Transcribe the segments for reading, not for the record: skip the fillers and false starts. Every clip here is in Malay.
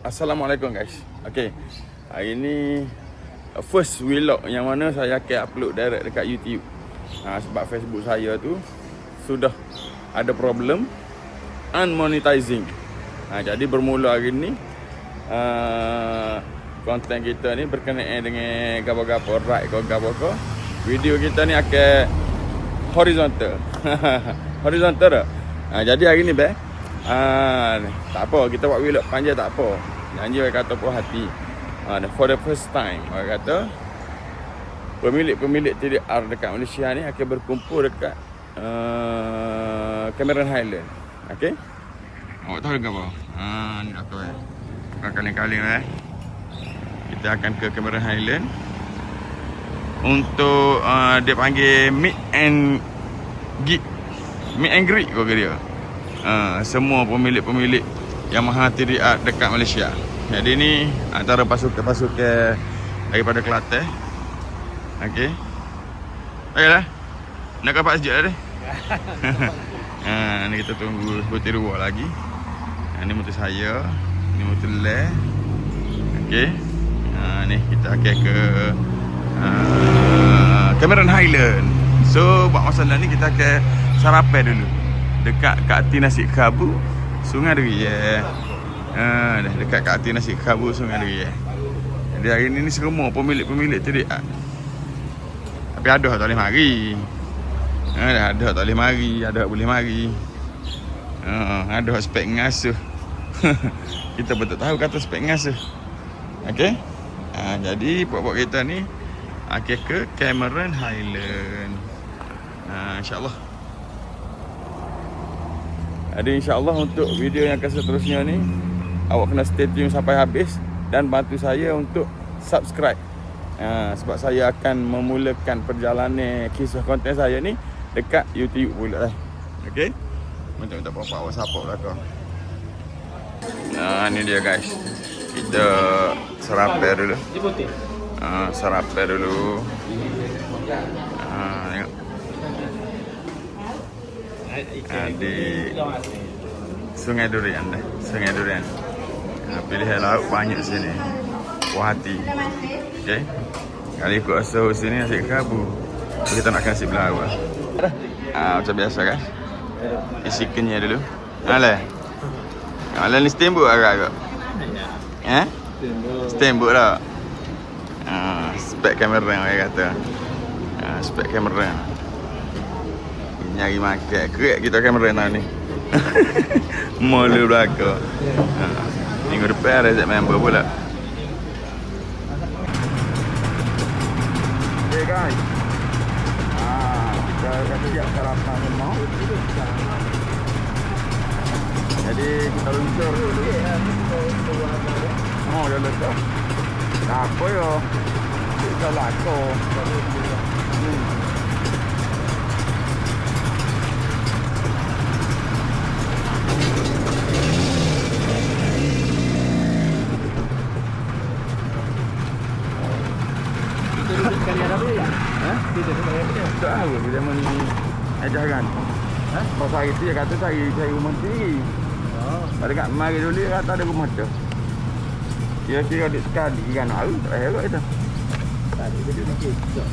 Assalamualaikum guys. Okay, hari ni first vlog yang mana saya akan upload direct dekat YouTube. Sebab Facebook saya tu sudah ada problem unmonetizing. Jadi bermula hari ni konten kita ni berkenaan dengan gapo-gapo right ke gapo-gapo. Video kita ni akan horizontal. Horizontal dah. Jadi hari ni tak apa, kita buat vlog panjang tak apa. Janji orang kata puas hati. For the first time, orang kata pemilik TDR dekat Malaysia ni akan berkumpul dekat Cameron Highland. Okay? Awak tahu ke apa? Ni dah tahu kali kita akan ke Cameron Highland untuk dia panggil meet and greet kau ke dia. Semua pemilik Yamaha TDR dekat Malaysia. Jadi ni antara pasukan daripada Kelantan. Okey. Baiklah. Nak kapak sekejap dah. Ni kita tunggu putih dua lagi. Ni motor saya, ni motor Le. Okey. Ni kita akan ke Cameron Highland. So buat masalah ni kita akan sarapan dulu dekat Kak Ati Nasi Khabu Sungai Durian. Dekat Kak Ati Nasi Khabu Sungai Durian. Jadi hari ni semua pemilik TDR. Tapi ada tak boleh mari. Ada tak boleh mari, ada boleh mari. Ada spek ngasuh. Kita betul tahu kata spek ngasuh. Okey. Jadi buat kita ni akan ke Cameron Highland. InsyaAllah. Jadi insyaAllah untuk video yang akan seterusnya ni, awak kena stay tune sampai habis dan bantu saya untuk subscribe. Sebab saya akan memulakan perjalanan kisah konten saya ni dekat YouTube pula. Okay? Minta bapak awak support belakang. Ni dia guys. Kita sarapan dulu. Sarapan dulu. Tengok. Di Sungai Durian dah. Sungai Durian. Pilihan lauk banyak sini. Puas hati. Okey. Kali ikut asal sini nasi khabu. Kita nak kasih belah awal. Macam biasa kan. Isi kenyal dulu. Ni steamboat agak. Steamboat lah. Spek kamera orang kata. Spek kamera. Nyari makan. Kerek kita kamera ni. Malu belakang. Minggu depan ada member pula. Okay guys. Kita akan siap sarapan semua. Jadi kita luncur dulu. Dah letak. Tak apa ya. Kita lakor. Tak tahu bila ni ajaran. Pasal hari tu dia kata cari rumah sendiri. Tak dekat mari dulu dia kata ada rumah tu. Kira-kira adik sekali kan nak tahu tak hebat itu. Tadi dia nak kecok.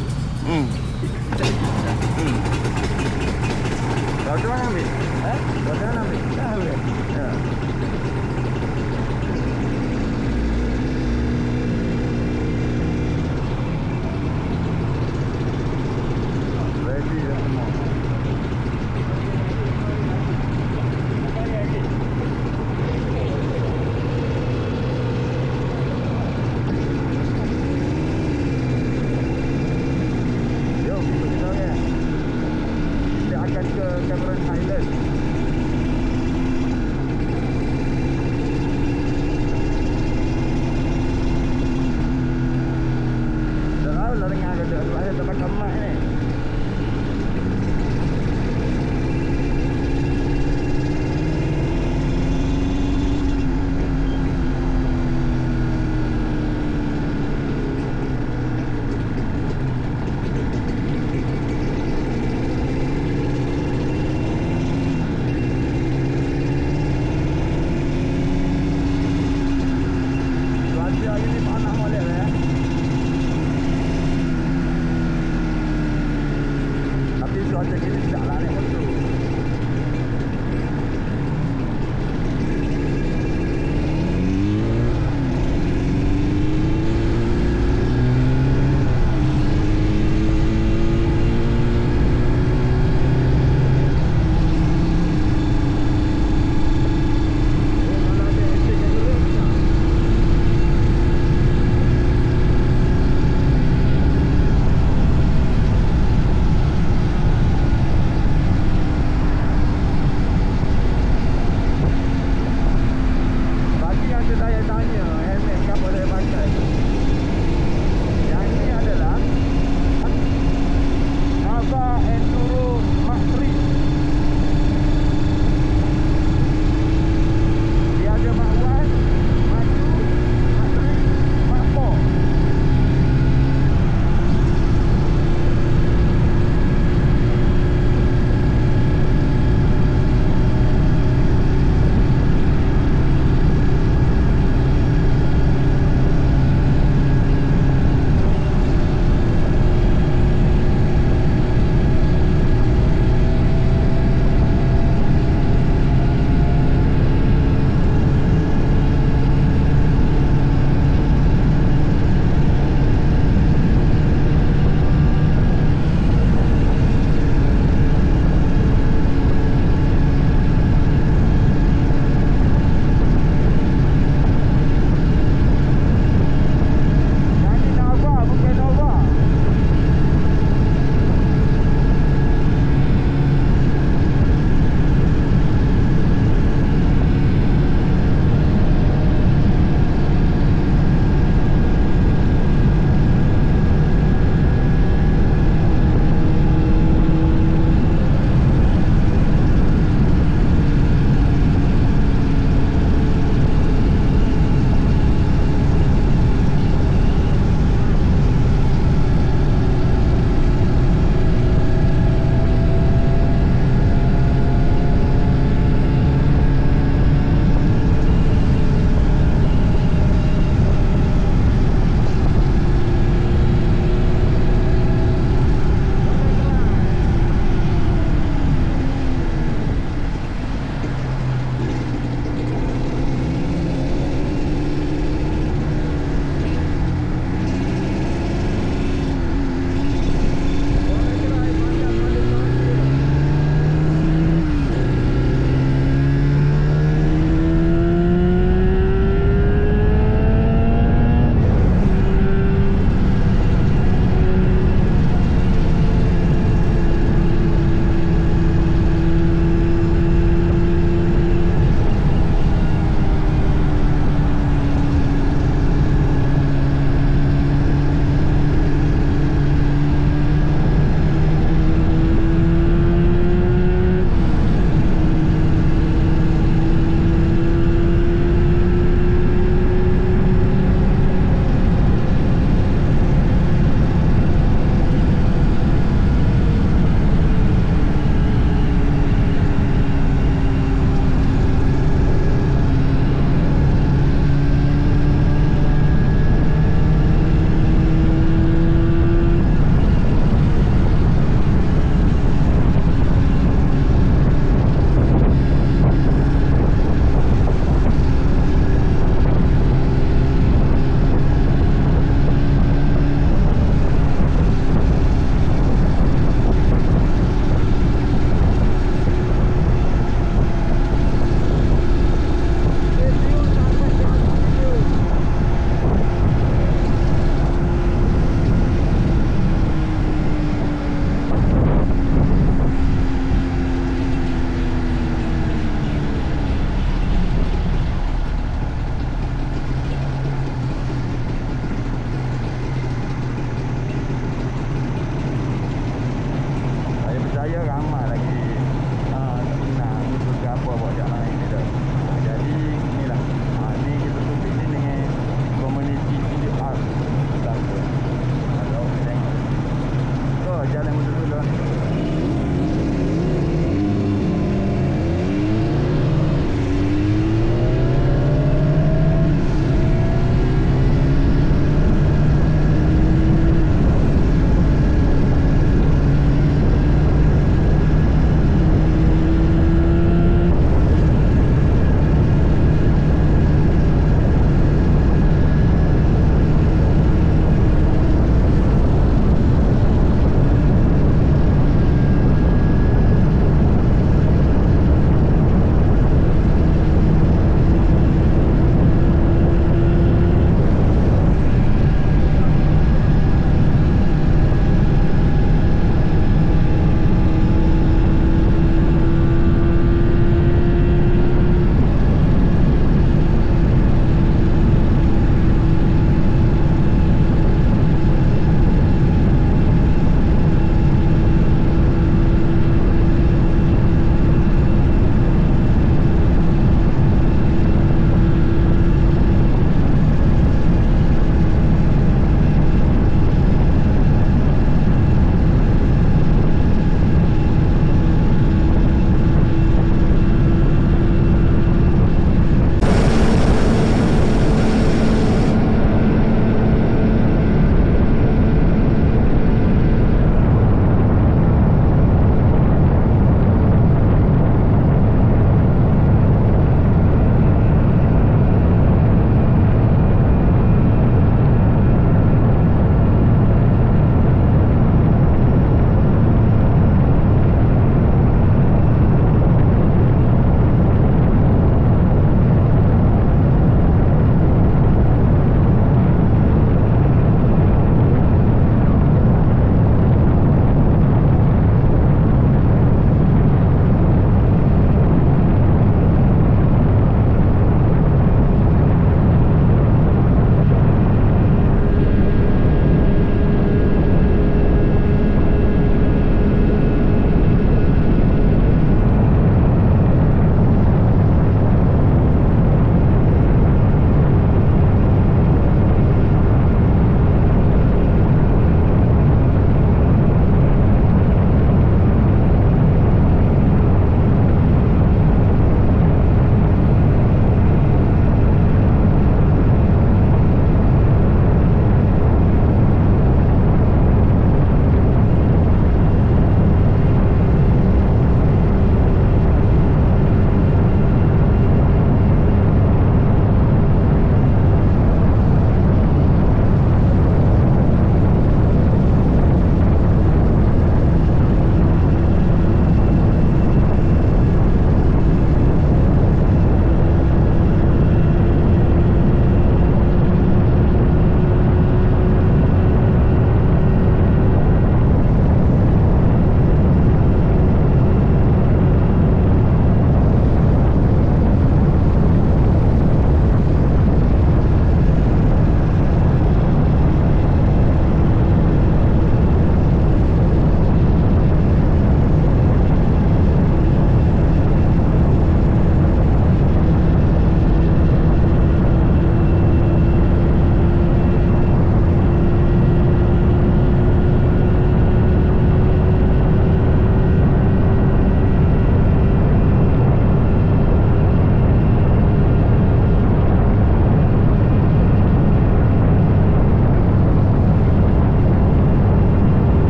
Kau tu mana ambil? Kau tu mana ambil? Tahu ke? Ya. Cameron Highland.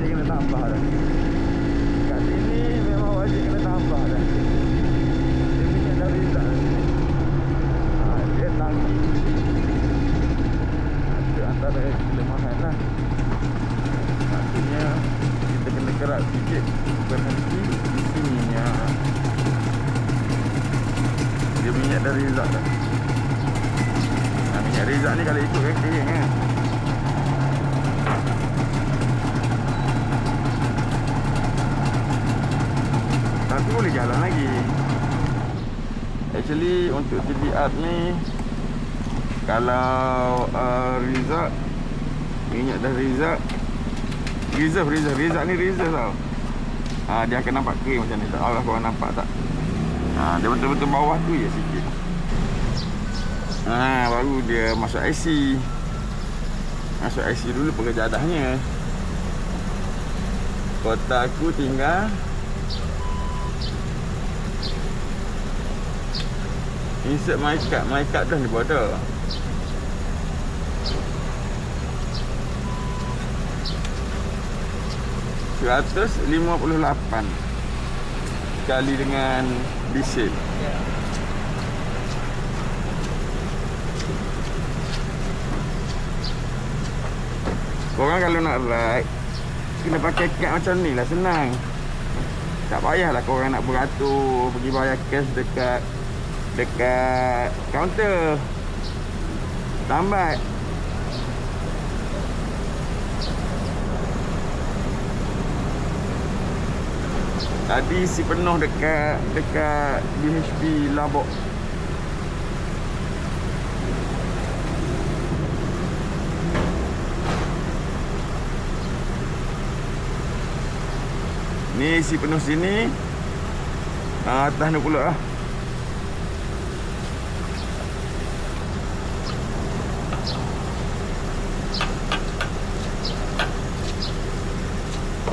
wajib kena tambah dah. Kat sini memang wajib kena tambah dah. Dia punya dah result dia tangki. Itu antara kelemahan lah. Maksudnya kita kena kerak sikit berhenti di sini ya. Dia minyak dah result dah. Minyak result ni kalau ikut kering kan. Tapi boleh jalan lagi. Actually untuk TBR ni, kalau result, minyak dah result, reserve ni reserve tau. Dia akan nampak kering macam ni. Tak tahu lah korang nampak tak. Dia betul-betul bawah tu je sikit. Baru dia masuk IC. Masuk IC dulu penggejadahnya. Kota aku tinggal insert my card dah ni buat dah. $158 kali dengan diesel. Korang kalau nak ride kena pakai kad macam ni lah, senang. Tak payahlah korang nak beratur pergi bayar cash dekat kaunter. Lambat. Tadi isi penuh dekat BHP Labok. Ni isi penuh sini. Atas ni pula lah.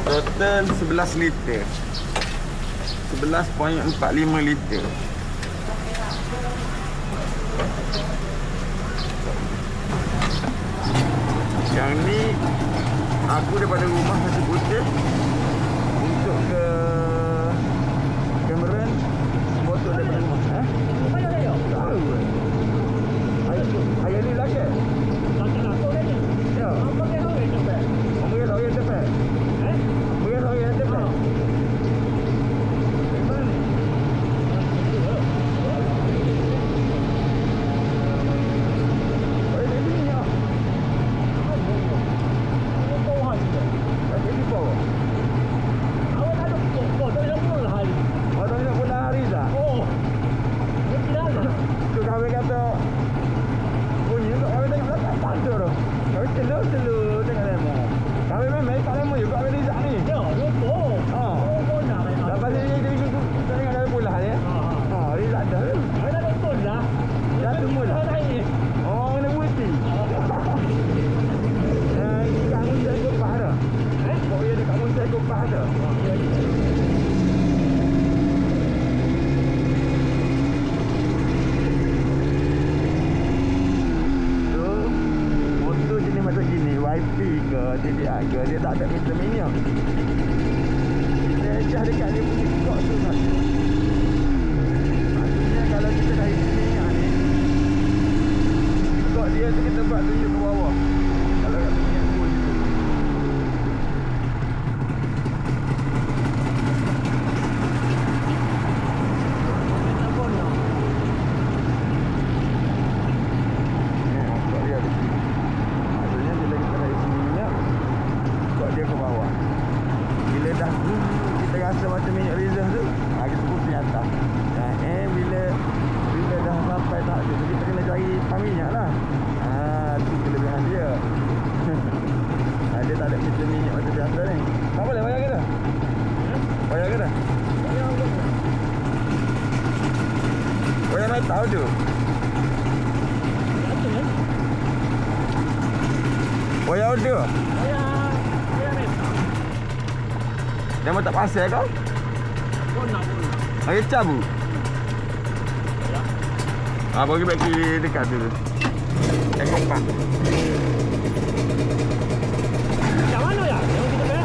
Total 11 liter. 11.45 liter. Yang ni aku daripada rumah Pasir Putih untuk ke Cameron, motor daripada rumah. Mana dia? Tahu. Ayah ni lagi. Ya. Apa dia tahu dia cepat? Mungkin tahu yang cepat. Mungkin tahu yang cepat. TBR ke, dia tak ada meter minyak. Dia adjust dekat dia punya kok tu kan. Maksudnya kalau kita dah isi minyak ni, kok dia tu kita buat tunjuk ke bawah. Kalau kat minyak full tu. Tahu tu. Boya order. Dia mau tak pasal kau? Nak. Lagi cabu. Bagi dekat dulu. Kompak. Macam mana ya? Yang kita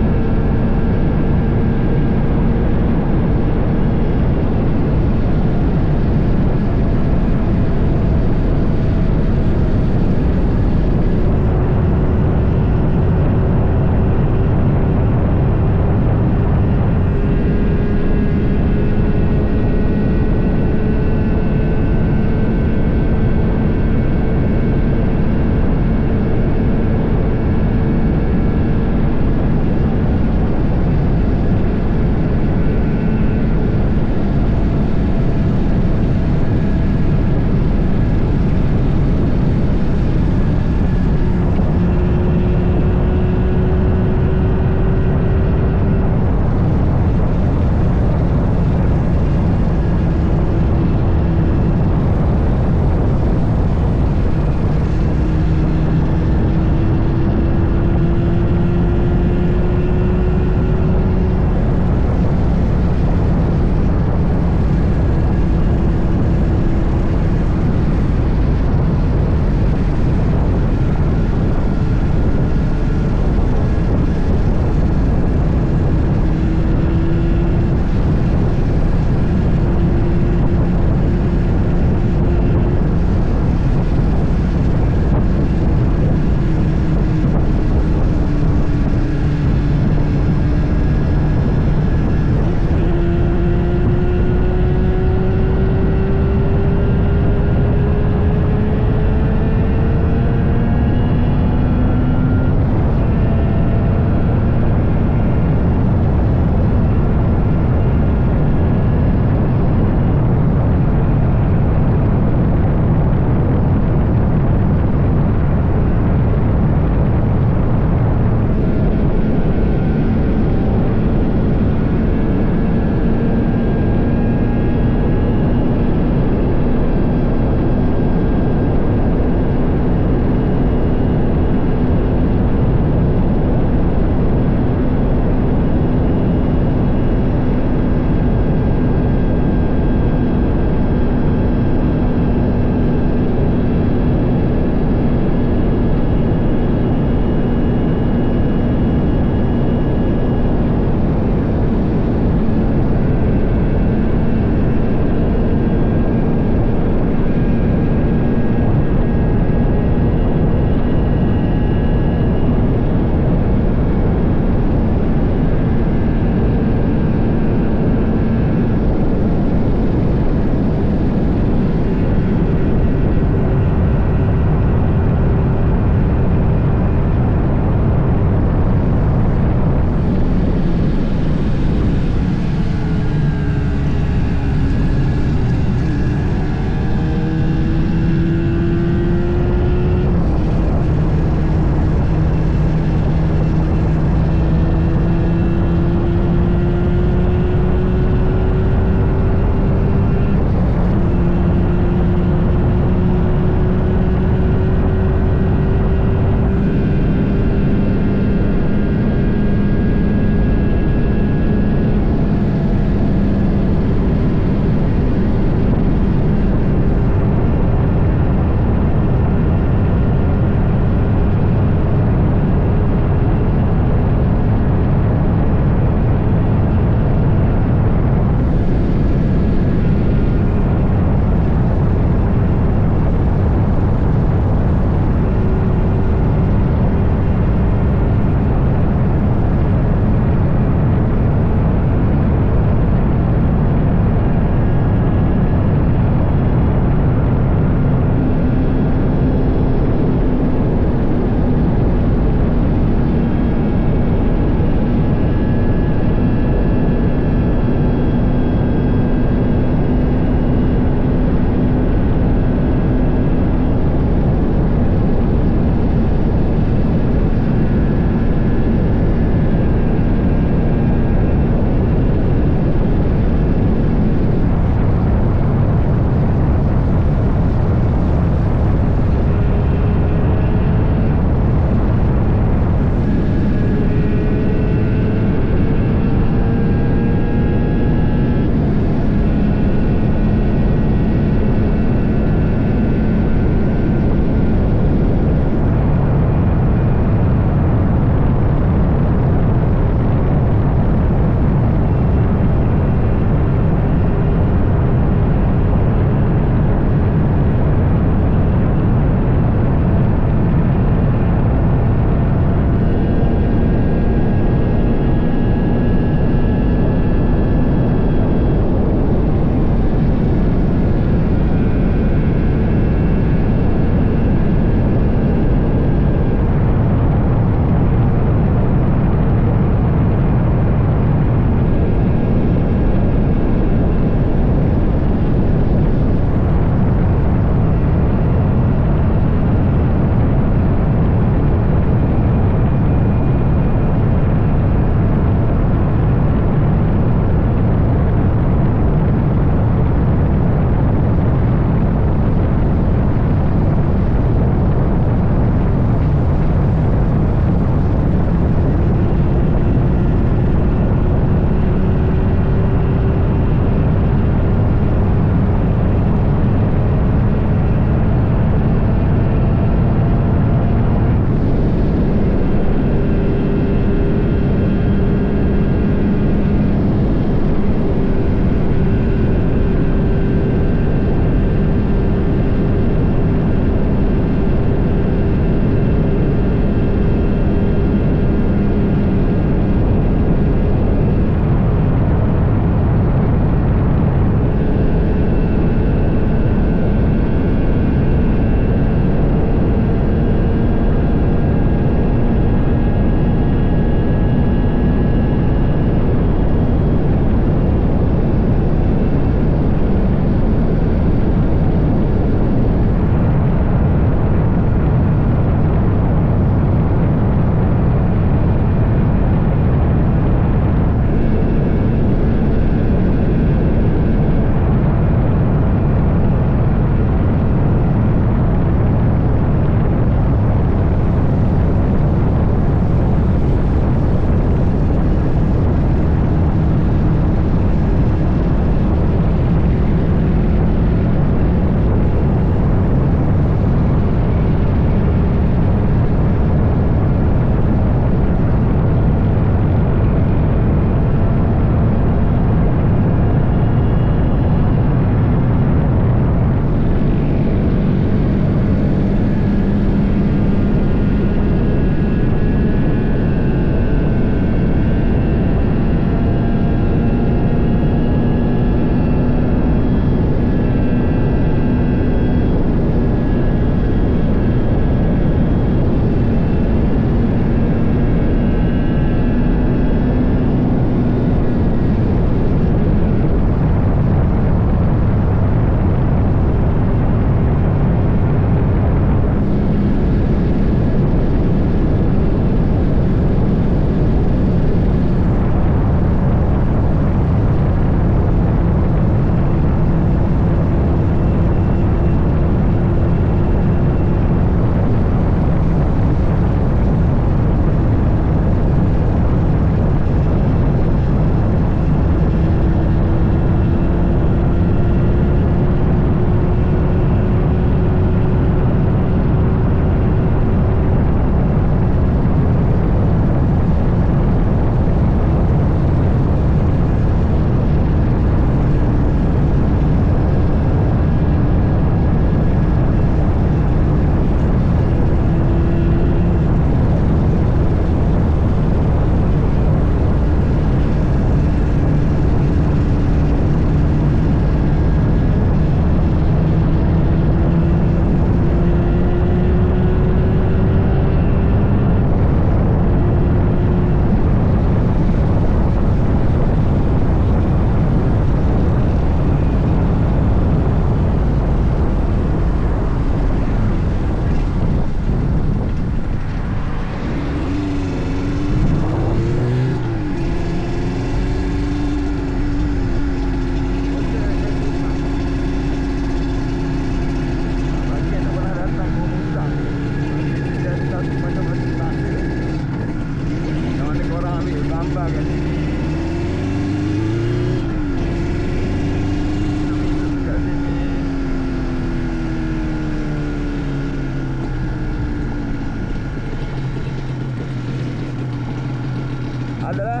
Ada lah.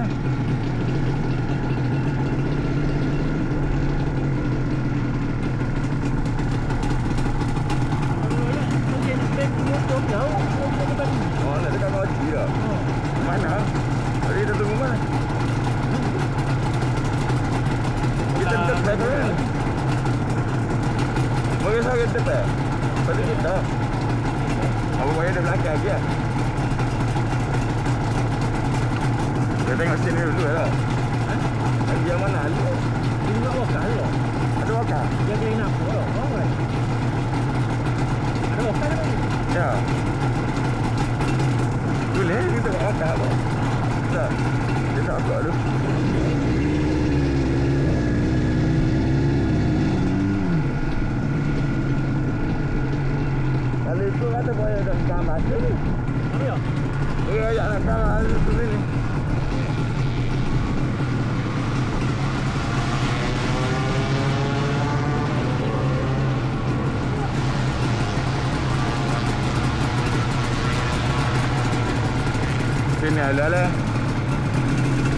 Oh, nak dekat Ngoci dah. Mana? Tadi kita tunggu mana? Kita dekat kan? Mungkin saya dekat. Pada kita. Apa boleh ada belakang lagi lah. Kita tengok sini dulu lah. Lagi yang mana ada? Ini nak wakal lah. Ada wakar? Dia kena nak apa? Ada wakal lagi. Ya. Boleh kita tengok wakar apa? Tak. Dia tak buat tu. Kalau itu kata boleh ada kamar tu ni. Apa ya? Boleh ajak nak kamar tu ni. Sini ala-ala.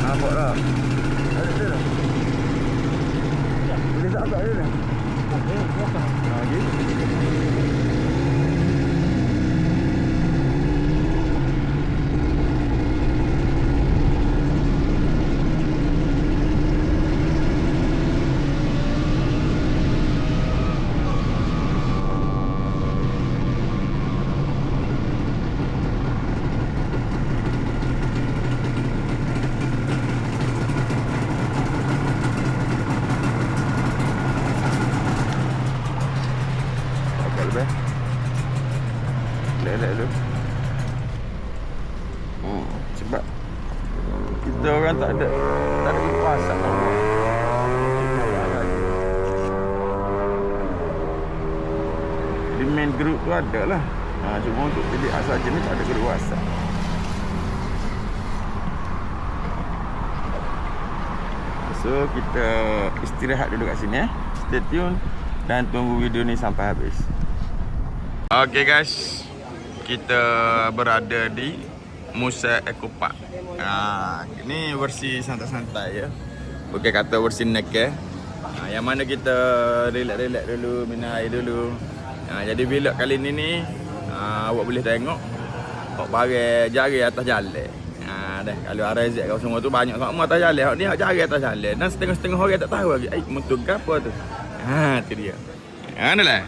Nampak tak? Ada tu lah. Boleh tak agak dia ni? Wakal. Lagi. Lebih lelek lu. Sebab kita orang tak ada kuasa Allah. Di main group tu ada lah. Cuma untuk pilih saja ni tak ada group WhatsApp. So kita istirahat dulu kat sini. Stay tune dan tunggu video ni sampai habis. Okay guys, kita berada di Musa Eco Park. Ini versi santai-santai ya. Bukan kata versi naked. Yang mana kita relax-relax dulu, minum air dulu. Jadi vlog kali ni awak boleh tengok awak barang jari atas jalan. Dah kalau RZ kau semua tu banyak semua atas jalan. Hak ni hak jari atas jalan. Dan setengah-setengah orang tak tahu lagi. Motor apa tu? Tu dia. Analah.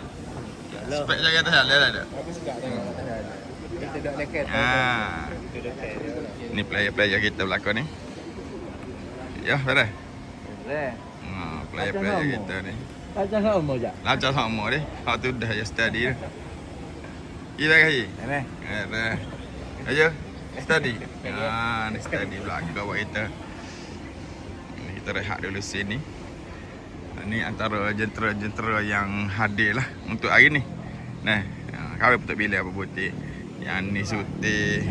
Spek jari atas jalan dah ada. Aku suka tengok atas jalan. Kita duduk dekat. Kita dekat. Ni player-player kita belakang ni. Ya, betul. Boleh. Player-player kita ni. Macam sama je. Lancar sama dia. Hak tu dah ya study dah. Kita lagi. Ini. Dah. Ayo. Study. Ni study belakang buat kita. Ni kita rehat dulu sini. Ni antara jentera-jentera yang hadir lah untuk hari ni. Nah, kawin betul bila apa butik. Yang ni suti.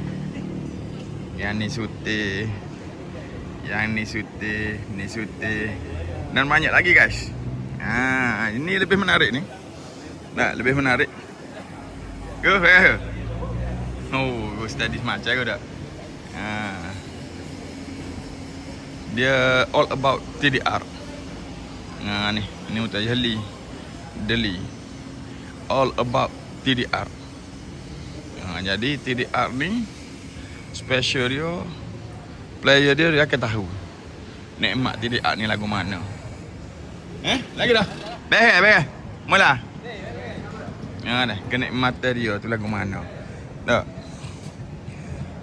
Yang ni suti. Yang ni suti, ni suti. Dan banyak lagi guys. Ini lebih menarik ni. Nah, lebih menarik. Go, go. Oh, go study semacam ke tak? Dia all about TDR. Ni Mutajali Deli. All about TDR. Jadi TDR ni special dia, player dia akan tahu nikmat TDR ni lagu mana. Lagi dah. Behel. Mula. Dah, kenikmatan dia tu lagu mana. Tak.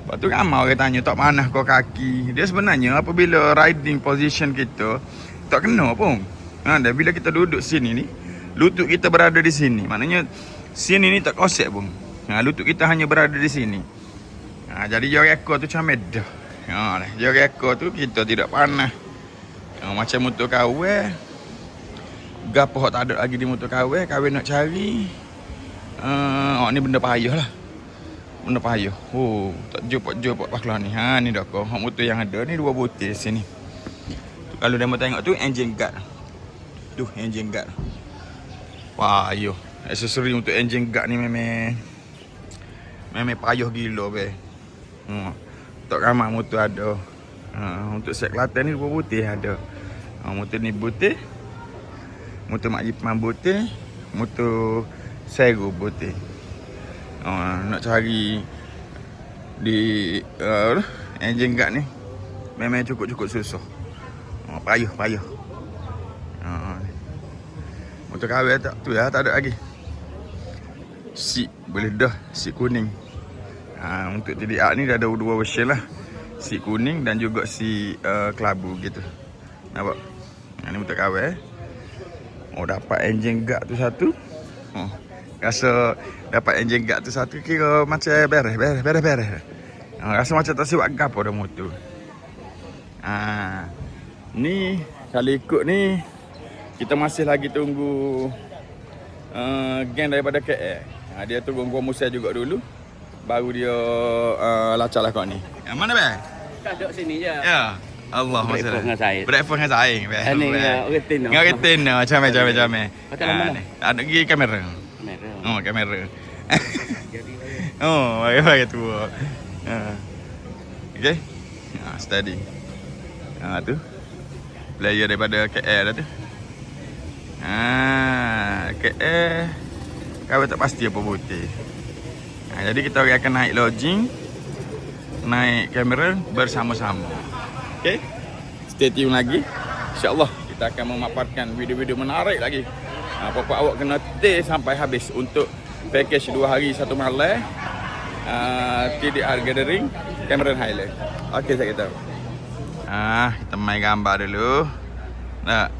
Lepas tu ramai orang tanya tak mana kau kaki. Dia sebenarnya apabila riding position kita tak kena pun. Dan bila kita duduk sini ni, lutut kita berada di sini. Maknanya sini ni tak kosek pun. Lutut kita hanya berada di sini. Jadi jari ekor tu macam medah. Jari ekor tu kita tidak panas. Macam motor kawin. Gapo tak ada lagi di motor kawin nak cari. Ni benda payah lah. Benda payah. Tak jumpa paklan ni. Ni dah kau. Motor yang ada ni 2 butir sini. Kalau dia mau tengok tu engine guard. Tu engine guard. Wah, yo. Aksesori untuk engine guard ni memang payah gila be. Tak ramai motor ada. Untuk set Kelantan ni rupa putih ada. Motor ni putih. Motor Mak Jipan putih. Motor Seru putih. Nak cari di engine guard ni memang cukup-cukup susah. Payah. Motor kawal tak tu lah, tak ada lagi. Seat boleh dah, seat kuning. Untuk TDR ni dah ada dua version lah. Seat kuning dan juga seat kelabu gitu. Nampak? Ni motor kawal. Dapat engine guard tu satu. Rasa dapat engine guard tu satu kira macam beres. Rasa macam tak siap gapo dah motor. Ni kalau ikut ni kita masih lagi tunggu geng daripada KL. Dia tunggu Gua Musa juga dulu. Baru dia lacak lah kau ni. Yang mana bang? Tak duduk sini je. Ya. Allah masalah. Breakfast dengan saing. Ini retin. Dengan retin macam. Kata mana? Ada pergi kamera. Kamera. Kamera. Bagi tua. Okay. Steady. Tu. Player daripada KL dah tu. KL kau tak pasti apa putih. Jadi kita akan naik lodging, naik kamera bersama-sama. Okay. Stay tune lagi. InsyaAllah kita akan memaparkan video-video menarik lagi. Apa-apa awak kena stay sampai habis untuk package 2 hari 1 malam TDR Gathering Cameron Highland. Okey, saya kata. Kita main gambar dulu. Nak.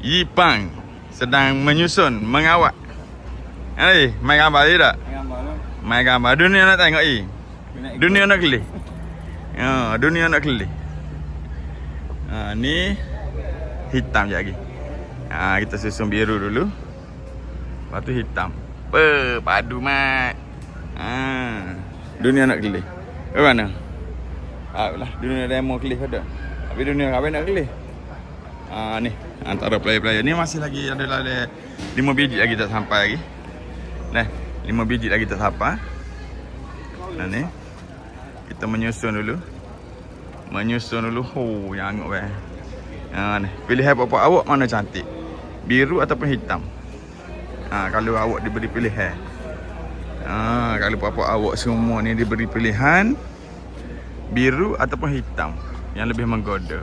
Yipang sedang menyusun, mengawak. Main gambar je tak? Main gambar. Dunia nak tengok Dunia nak kelih. Dunia nak kelih. Ni hitam je lagi. Kita susun biru dulu. Lepas tu hitam. Padu mat. Dunia nak kelih. Ke mana? Lah, dunia demo kelih ada. Tapi dunia kahwin nak kelih. Ni antara player-player ni masih lagi ada 5 biji lagi tak sampai lagi. 5 biji lagi tak sampai. Ni kita menyusun dulu. Yang anguk weh. Ni pilih apa-apa awak mana cantik. Biru ataupun hitam. Kalau awak diberi pilihan. Kalau apa-apa awak semua ni diberi pilihan biru ataupun hitam yang lebih menggoda.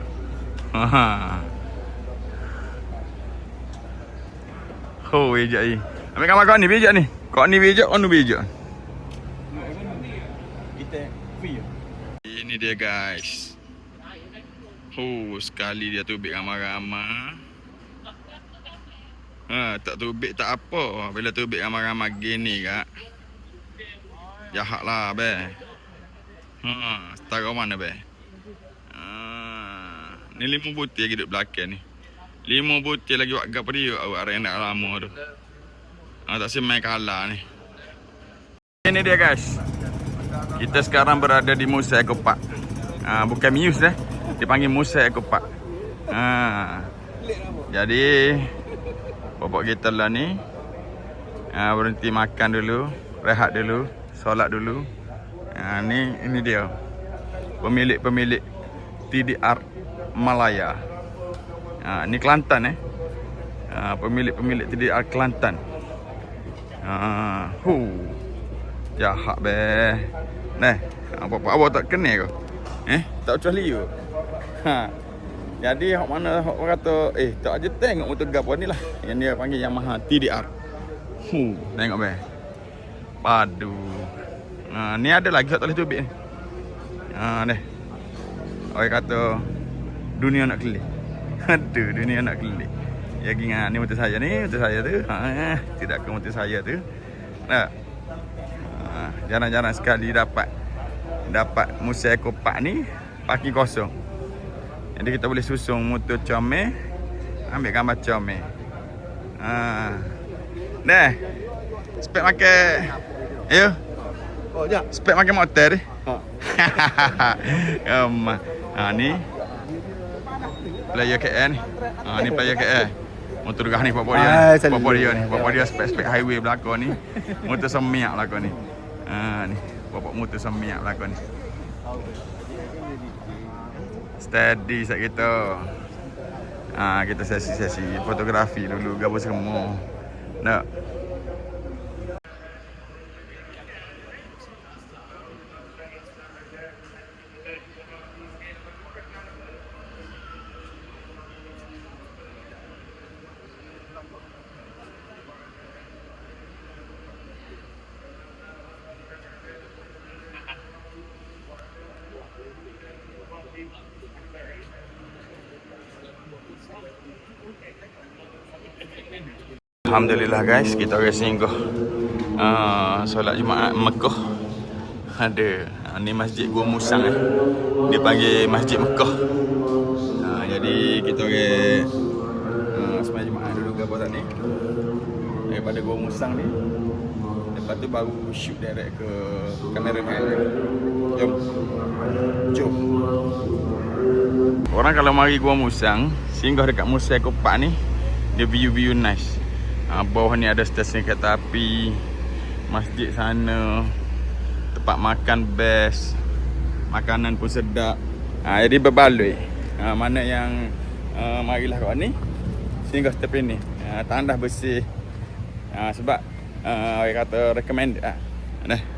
Bijak ni. Ambil gambar kau ni bijak ni. Kau ni bijak, kau ni bijak. Kita free. Ini dia guys. Sekali dia tubik ramai-ramai. Tak tubik tak apa. Bila tubik ramai-ramai gini kak. Jahat lah be. Setara mana be? Ni 5 butir lagi duduk belakang ni. 5 butir lagi buat gap dia awak arah nak lama tu. Tak semai kalah ni. Ini dia guys. Kita sekarang berada di Musa Eco Park. Bukan Muse dipanggil Musa Eco Park. Jadi bapak kita lah ni berhenti makan dulu, rehat dulu, solat dulu. Ini dia pemilik TDR Malaya. Ni Kelantan pemilik TDR Kelantan. Jahat be. Apa-apa awak tak kenal ke? Tak ucap liu. Jadi hak mana hak kata tak aja tengok motor gap ni lah. Yang dia panggil Yamaha TDR. Tengok be. Padu. Ni ada lagi hak tak boleh tubik ni. Ni. Orang kata dunia nak kelih. Aduh, dunia nak kelih. Ya ingat ni motor saya ni, motor saya tu. Tidak ke motor saya tu. Jarang-jarang sekali dapat Musa Eco Park ni parking kosong. Jadi kita boleh susung motor comel, ambil gambar comel. Spek makan. Ayo. Jap. Spek makan motor ni. Ni player KL ni. Ni player KL. Motor gah ni bapak dia. Bapak dia spek highway belakang ni. Motor semiak belakang ni. Ni bapak motor semiak belakang ni. Steady sat kita. Kita sesi-sesi fotografi dulu gabung semua. Nak. Alhamdulillah guys, kita orang singgah solat Jumaat Mekah. Ada ni masjid Gua Musang Dia panggil Masjid Mekah. Jadi kita orang sembahyang Jumaat dulu ke apa tadi. Daripada Gua Musang ni. Lepas tu baru shoot direct ke kameraman. Jom. Orang kalau mari Gua Musang, singgah dekat Musang Kopak ni, dia view nice. Bawah ni ada stesen kereta api, masjid sana, tempat makan best, makanan pun sedap. Jadi berbaloi. Mana yang marilah kat ni, singgah tepi ni. Tandah bersih. Sebab orang kata recommended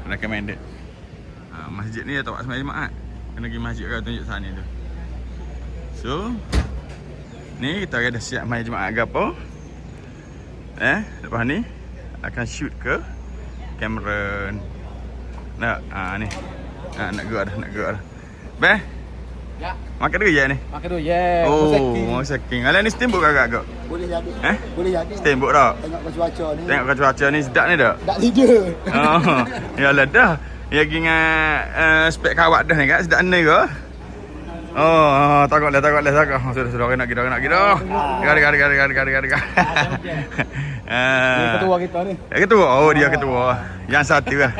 recommended. Masjid ni tempat sembahyang Jumaat. Kena pergi masjid kau tunjuk sana tu. So ni kita dah siap sembahyang Jumaat ke apa? Lepas ni akan shoot ke kamera. Nak ni. Nak gerak dah. Beh. Ya. Makan dulu je ni. Makan dulu je. Mau saking. Alah ni steamboat kakak kau. Boleh jadi. Boleh jadi. Steamboat dah. Tengok cuaca ni. Tengok cuaca ni sedap ni dak? Tak lidah. Yalah dah. Ya dengan spek kawat dah ni kak sedap ni ke? Takutlah. Sudah kena kita. Gara. Ni ketua kita ni. Ketua. Dia ketua. Yang satu lah.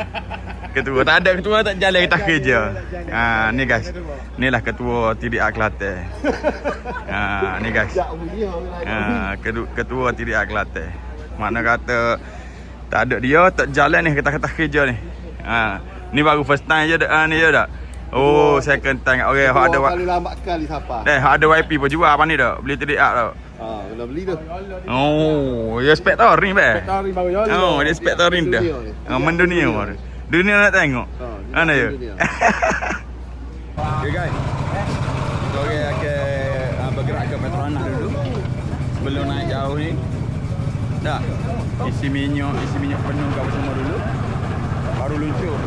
Ketua. Tak ada ketua tak jalan kita kerja. Ni guys. Inilah ketua TDA Kelantan. Ni guys. Ketua TDA Kelantan. Makna kata tak ada dia tak jalan ni kita kerja ni. Ni baru first time je ni je dak. Second time orang ada kali lambat sekali siapa. Ada YP pun jual apa ni dak? Beli TDA dak. Kena beli tu. Ya spectoring be. Spectoring baru jalan. Dia spectoring dah. Mendunia baru. Dunia nak tengok. Mana ya? Okay guys. Kita akan bergerak ke Petronas dulu. Sebelum naik jauh ni. Dah. Isi minyak penuh ke semua dulu. Baru luncur.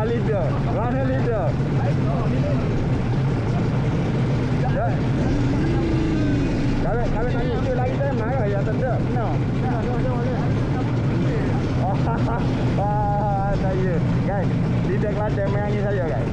Leader. Runner leader. Kalau tanya tu lagi saya marah ya tanda. No. Saya. Guys, leader Kelantan menyanyi saya guys.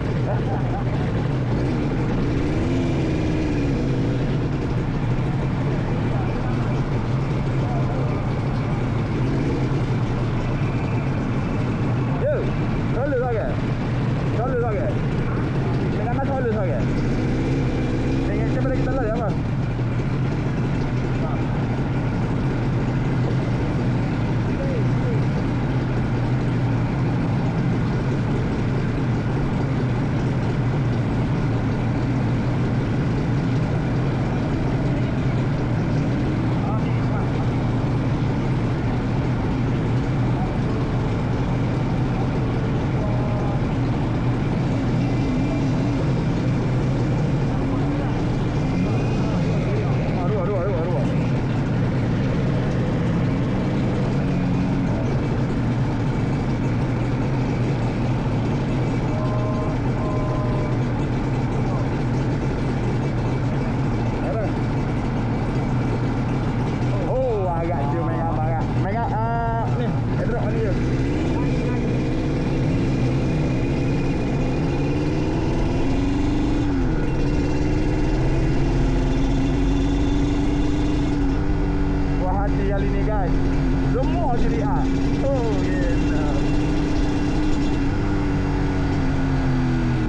kali ni guys. Semua ceria. Oh yes.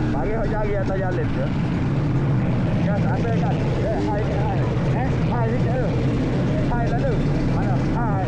Bagi hok jari atas jalan tu. Gas ada gas. Hai ni hai. Hai ni tu. Hai lalu. Mana? Hai.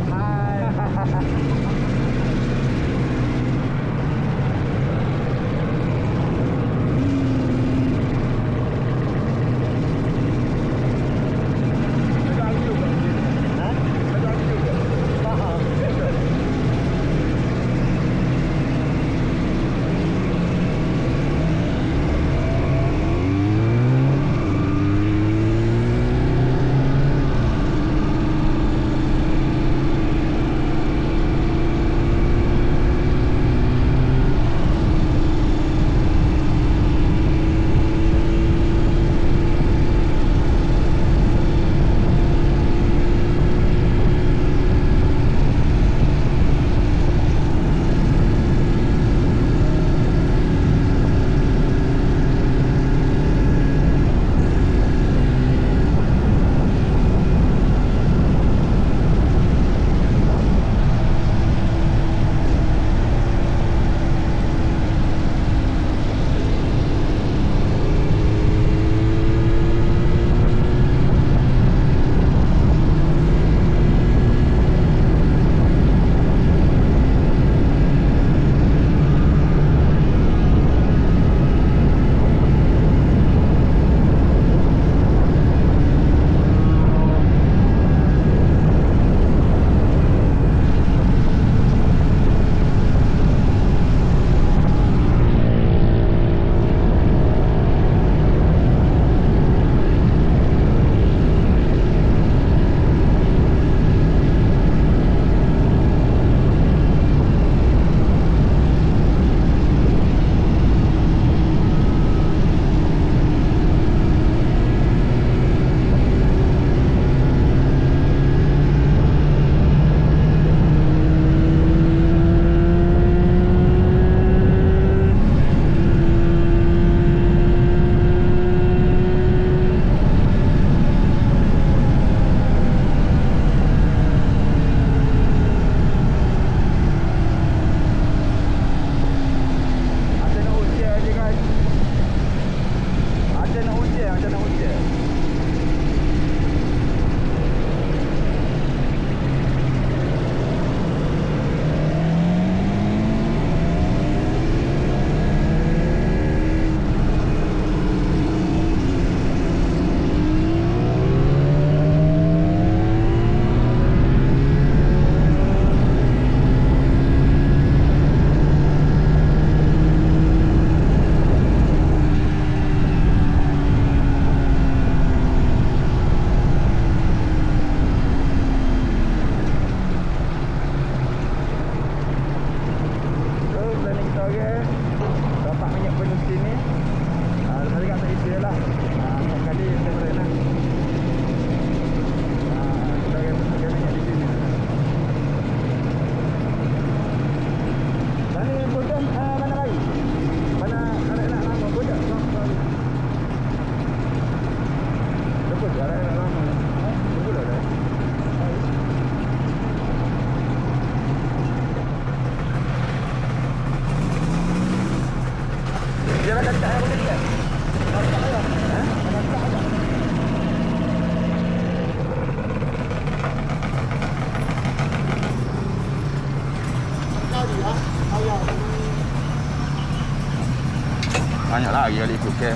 Banyak lagi kali ikut ke.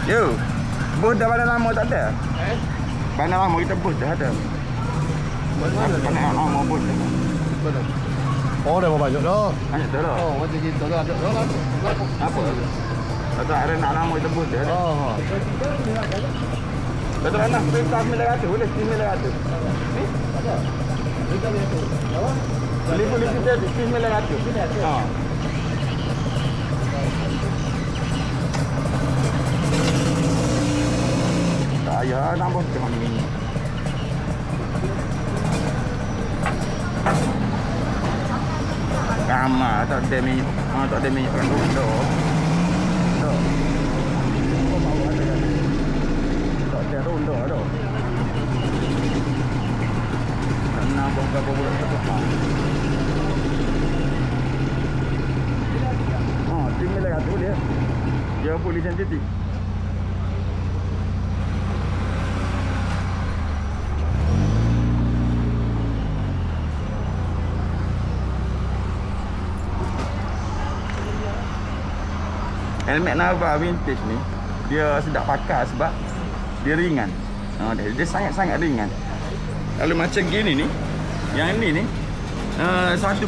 Yo, bus dah bandar lama tak ada? Bandar lama kita bus dah ada. Bandar lama bus dah. Oh, dah banyak dah. Banyak dah lah. Oh, macam kita dah ada dah. Apa? Tak ada nak lama kita bus dah ada. Oh. Betul nak perintah 900 boleh 900. Ni? Apa? Kita ni tu. Apa? Boleh kita 900. Ha. Saya nambah tengok ni. Ramah tak ada minyak. Tak ada minyak kan tu. Tak ada ronda tu. berapa bulan kita tukar. Tim ni lah tu dia. Dia fully sensitive. Helmet Nava vintage ni dia sedap pakai sebab dia ringan. Dia sangat-sangat ringan. Kalau macam gini ni, yang ni 1.2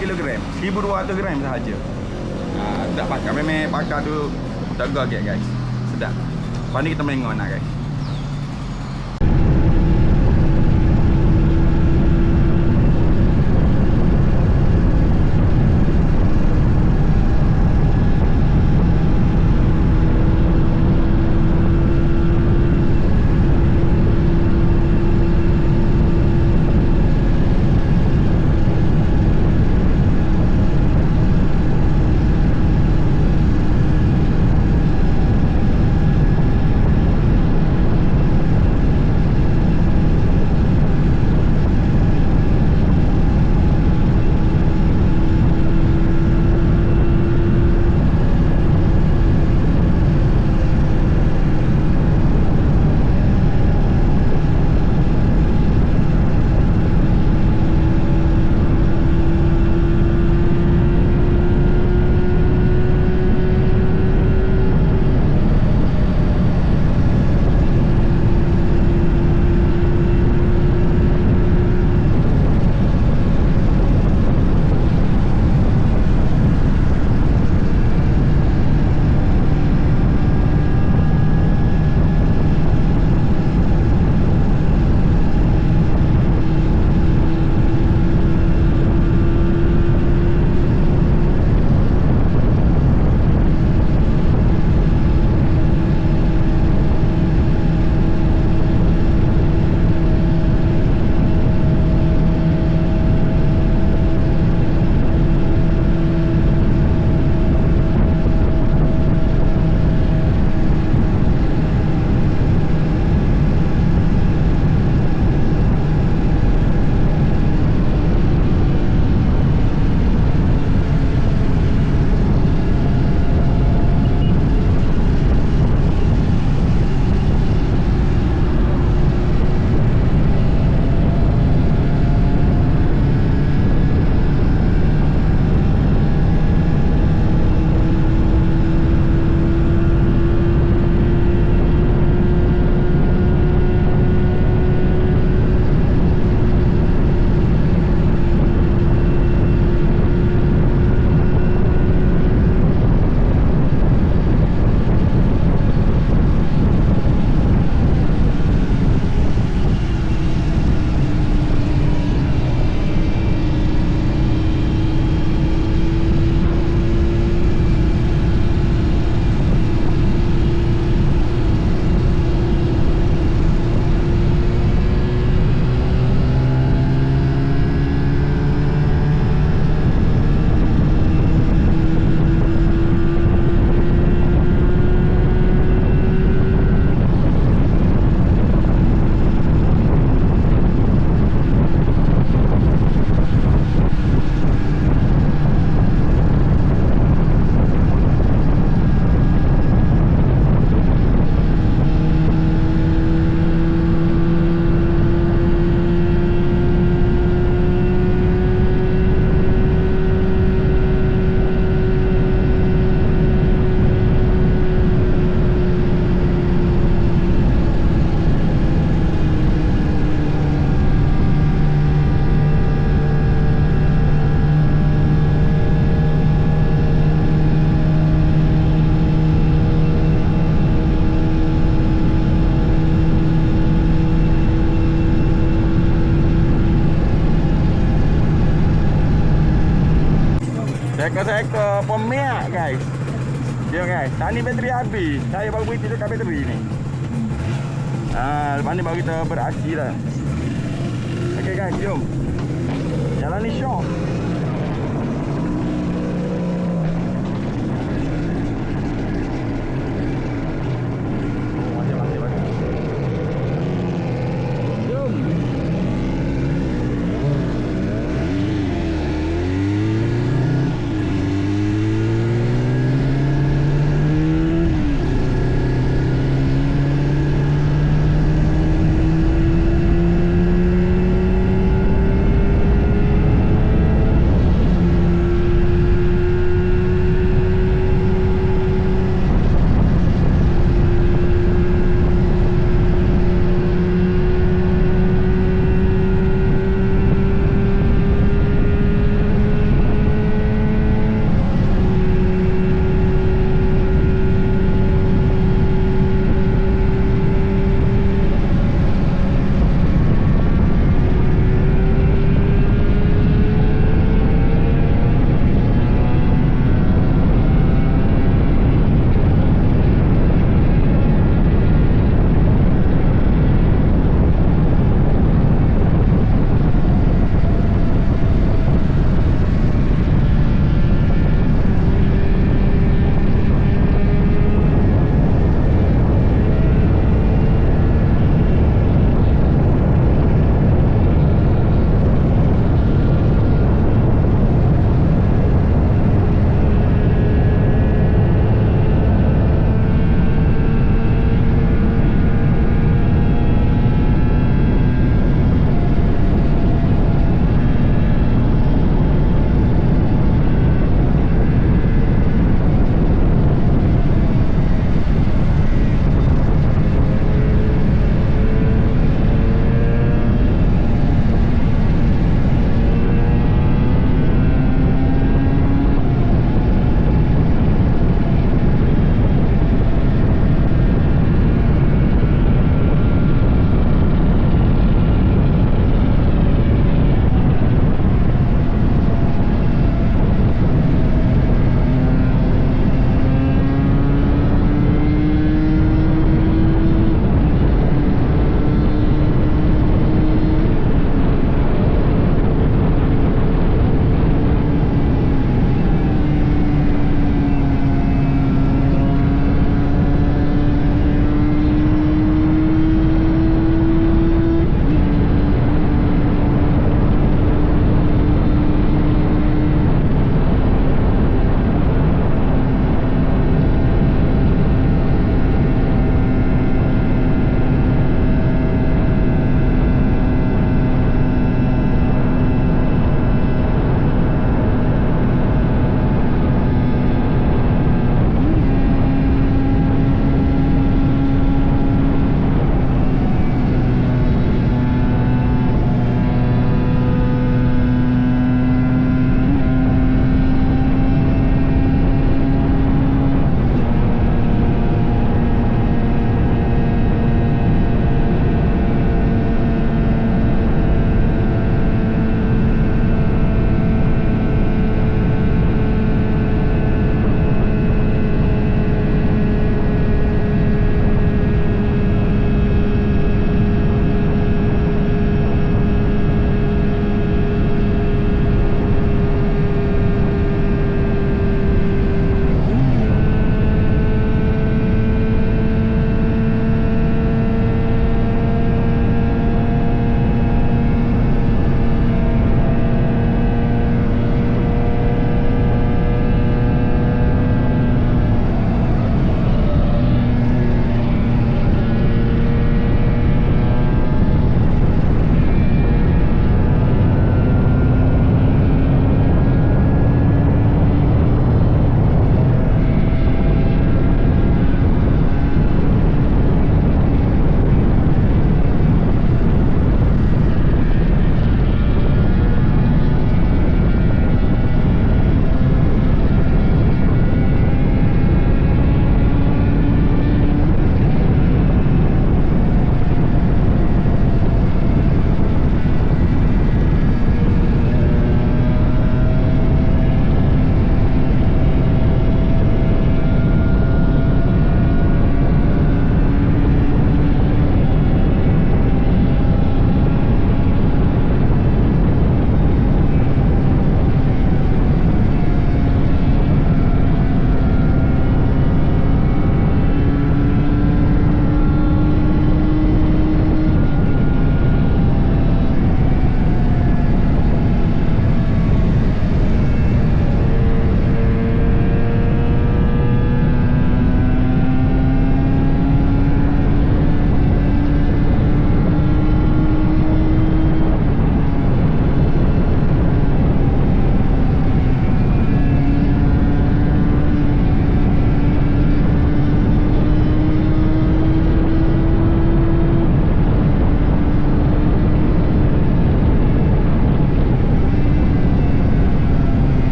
kilogram, 1200 gram sahaja. Tak pakai, memang pakai tu tak gaget guys. Sedap. Lepas ni kita menengok nak guys. Seko-seko pemiak guys. Dia guys, tadi bateri habis. Saya baru berhenti dekat bateri ni. Lepas ni baru kita beraksi dah. Okay guys, jom. Jalan ni syok.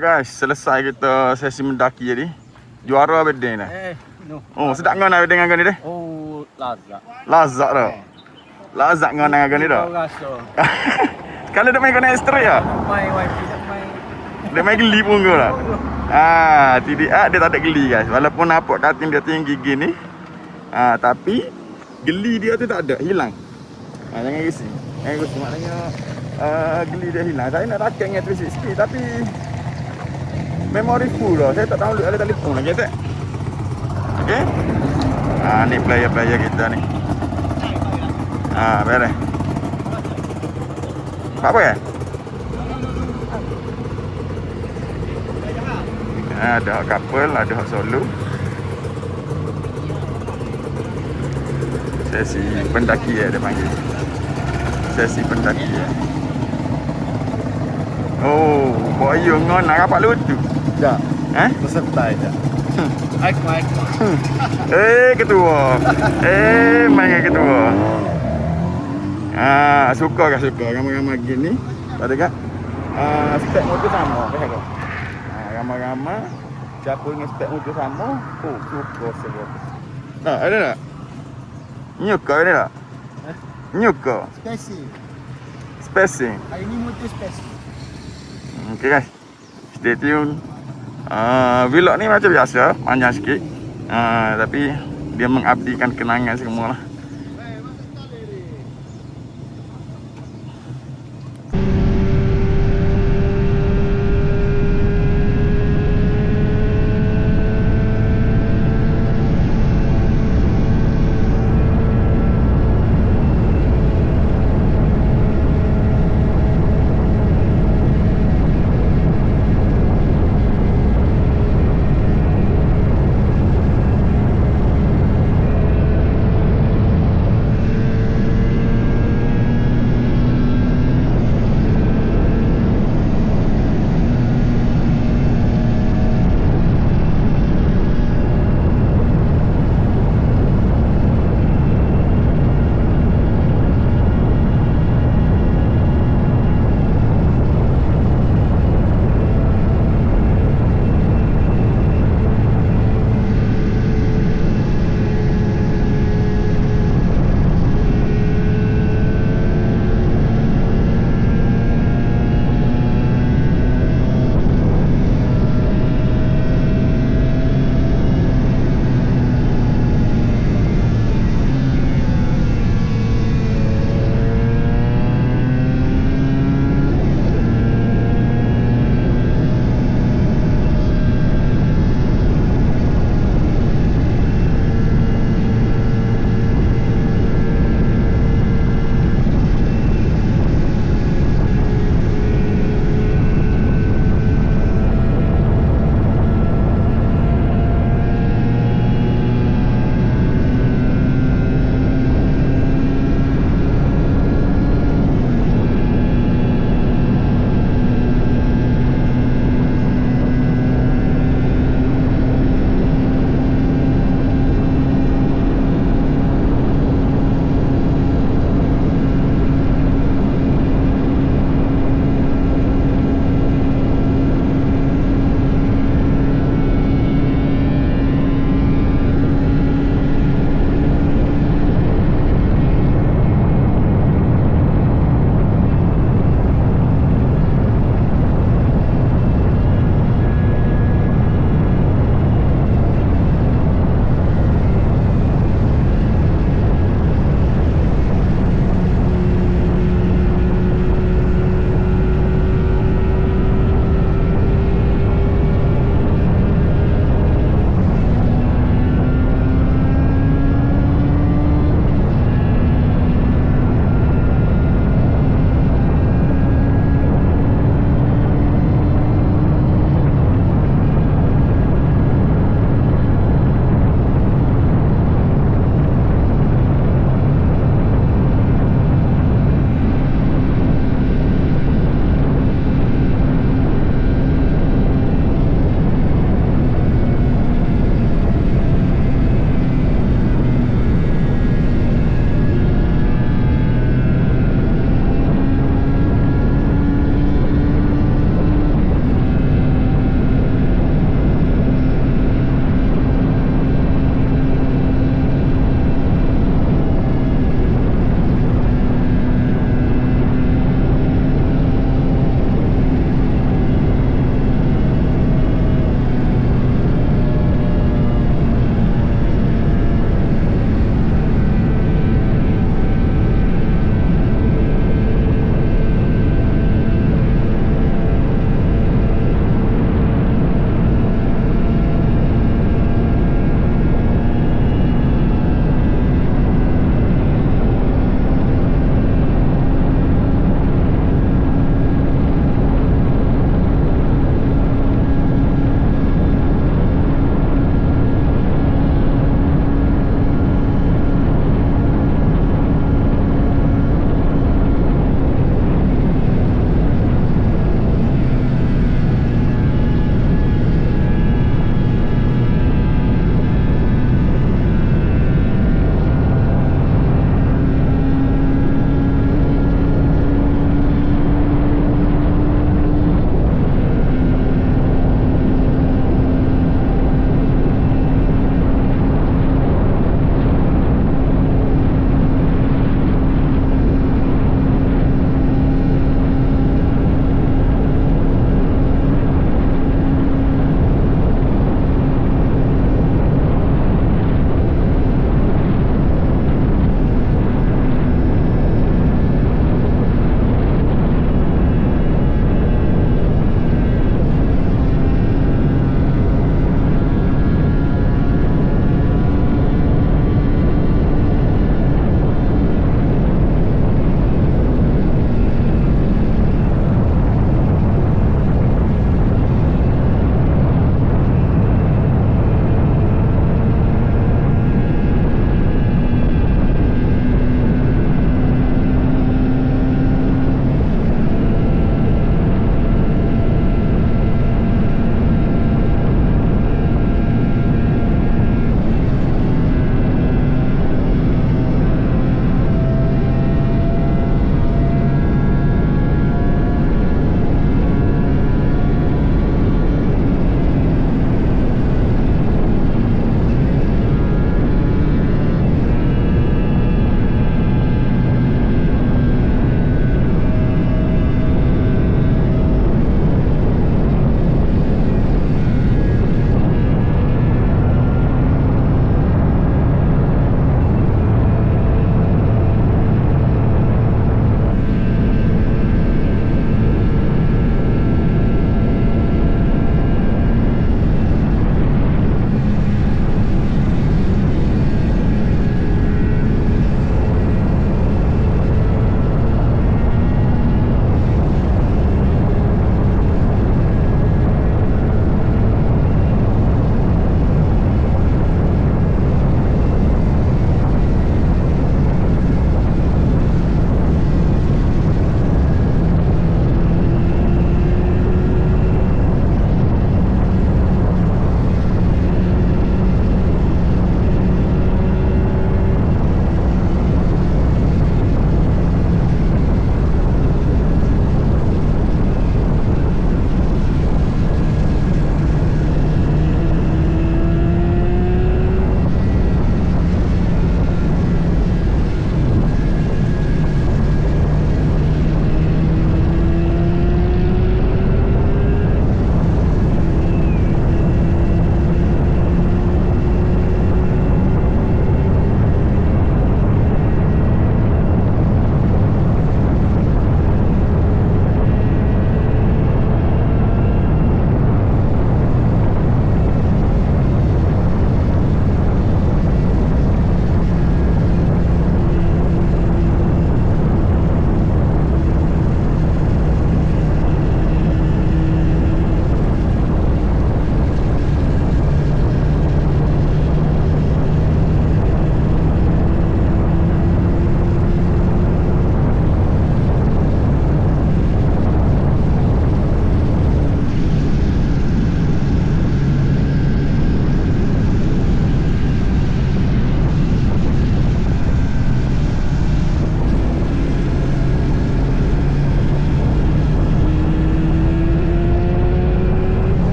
guys, selesai kita sesi mendaki tadi. Juara bedeng dah. No. Oh, sedap ngau nak bedeng dengan ni dah. Oh, lazat. Lazat dah. Lazat ngau dengan ni dah. Rasa. Kalau dia main kau naik straight ah. Main wifi tak main. Dia main geli pun kau lah. TDA dia tak ada geli guys. Walaupun nampak kating dia tinggi gini. Tapi geli dia tu tak ada, hilang. Jangan risih. Jangan risih maknanya geli dia hilang. Saya nak raket dengan 360 tapi memory full lah. Saya tak download ada telefon lagi tak. Okey. Ni player-player kita ni. Beres. Apa ya? Ada hak couple, ada hak solo. Sesi pendaki dia panggil. Sesi pendaki. Oh, boyo ngon nak rapat lutu. Tak. Peserta je. Aikma. Ketua. Main ketua. Suka ramai-ramai gini. Ada tak? Spek motor sama kan kau. Ramai-ramai siapa dengan spek motor sama? Oh, suka sebab. Ada tak? Nyuka ada tak? Nyuka. Spacing. Hari ni motor spesi. Okay guys. Stay tune. Vlog ni macam biasa, panjang sikit. Tapi dia mengabdikan kenangan semua lah.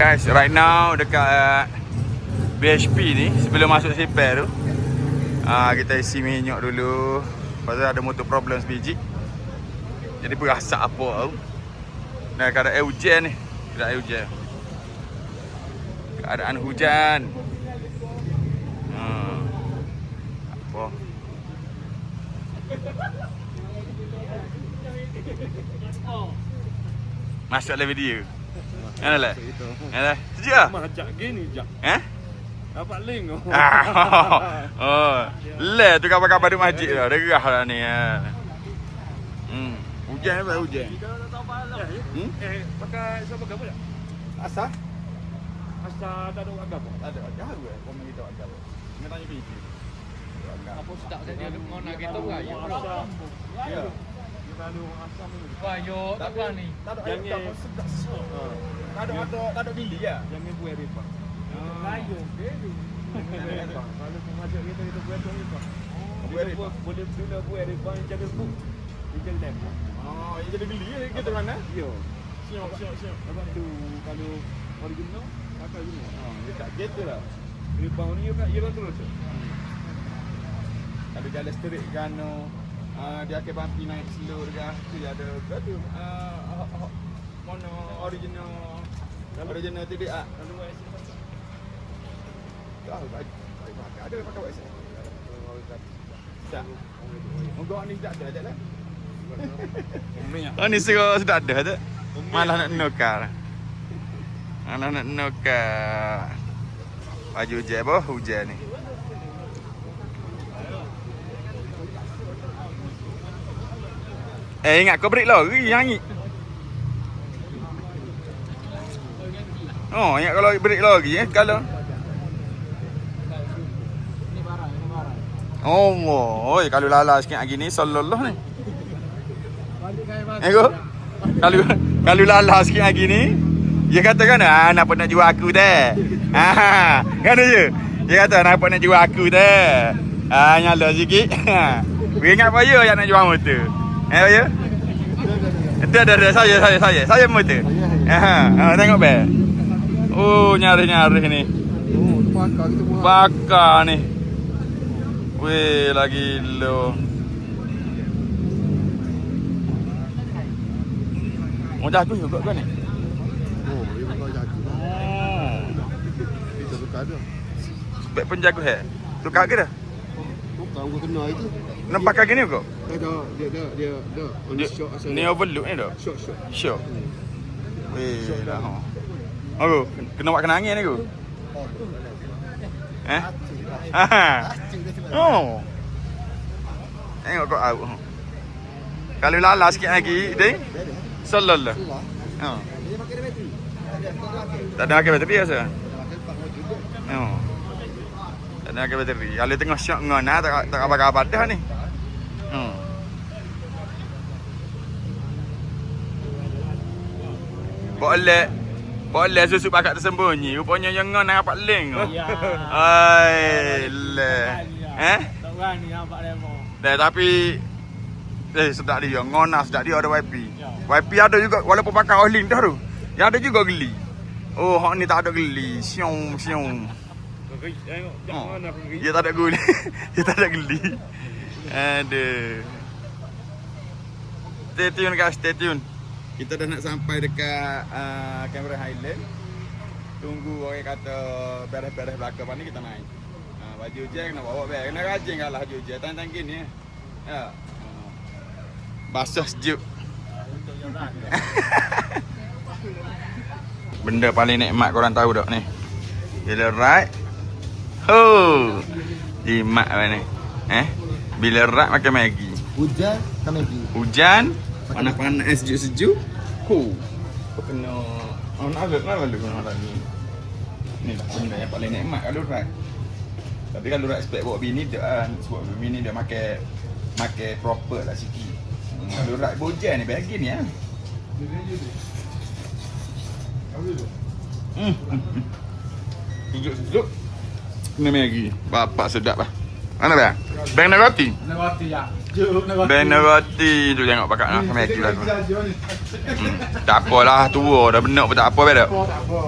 Guys, right now dekat BHP ni sebelum masuk Separ tu, kita isi minyak dulu. Pasal ada motor problem sebiji. Jadi berasak apa tau. Nah, keadaan hujan ni. Keadaan hujan. Keadaan hujan. Apa? Masuk dalam video. Mana lah? Mana? Sejuk ah? Macam gini je. Dapat link tu. Oh. Le tu kabar-kabar di masjid dah. Derah lah ni. Hujan apa hujan? Pakai siapa agama tak? Asal? Asal tak ada agama. Tak ada agama ke? Kau main kita agama. Kena tanya PG. Apa sedap dia mau nak kita ke? Ya. Ya. Kita ada orang asam ni. Wah, yo tak berani. Tak ada ayam tak sedap. Tak ada bindi ya. Jangan buat riba. Layu. Kalau pengajar kita buat riba. Buat riba. Boleh bila buat riba yang jadi book. Dia jadi lem. Oh, yang jadi bindi ya kita mana? Yo. Siap. Lepas tu kalau original pakai gini. Dia tak gitu lah. Riba ni you kan terus. Kalau jalan straight kan dia akan bumpy naik slow dekat tu ada tu mana original TDA. Kalau buat isi Tahu ada pakai WhatsApp. Tak. Mogok ni tak ada ajalah. Oh, ni sudah ada tu. Malah nak nukar. Baju hujan apa? Hujan ni. Ingat kau break lori yang ni. Oh, ingat kalau break lori kalau. Oh, kalau lala sikit lagi ni sallallahu ni. Kalau lala sikit lagi ni, dia kata kan, nak nak jual aku dah. Kan dia? Dia kata nak nak jual aku dah. Nyala sikit. Ingat apa ya yang nak jual motor? Ya? Ada saya motor. Tengok be. Oh, nyari ni. Oh, pakar kita buat. Bakar ni. Weh, lagi lo. Mau jago juga kan ni? Oh, dia pakai jago. Kita tukar dah. Spek pun jago he. Tukar ke dah? Tukar gua kena itu. Nampak kaki ni kau? Dia on shot asal. Ni overlook ni dah. Shot. Sure. Weh lah. Oh, kena buat kena angin ni aku. Oh. Tengok kau out. Kalau lala sikit lagi, ding. Sallallahu. Dia pakai bateri. Tak ada pakai bateri rasa. Oh. Tak ada pakai bateri. Kalau tengok syok ngona tak apa-apa dah ni. Boleh susu pakak tersembunyi. Rupanya yang ngon nak dapat link. Ya. Ai, le. Tak berani nampak demo. Dah tapi sedap dia. Ngona sedap dia ada YP. YP ada juga walaupun pakai oil link dah tu. Yang ada juga geli. Oh, hak ni tak ada geli. Siong. Tengok jangan nak pergi. Dia tak ada geli. Dia tak ada geli. Aduh. Stay tune guys, stay tune. Kita dah nak sampai dekat Cameron Highland. Tunggu orang kata beres-beres belakang ni kita naik. Baju hujan kena bawa beg. Kena rajin kalah baju hujan. Tang-tang gini ya. Basah sejuk. Benda paling nikmat korang tahu tak ni? Bila ride. Jimat apa ni? Bila ride makan Maggi. Hujan tak Maggi. Hujan, panas-panas sejuk-sejuk. Kena nak lalu ni lah benda yang paling nikmat kalau ride. Tapi kalau ride expect bawa bini dia sebab bini dia makan proper lah sikit. Kalau ride hujan ni bagi ni Sejuk-sejuk. Kena Maggi. Bapak sedap lah. Mana bang? Bang nak roti? Nak roti ya. Banner roti tu tengok pakak nak sama aku lah. Tak apalah tua dah benak pun tak apa bedak. Tak apa.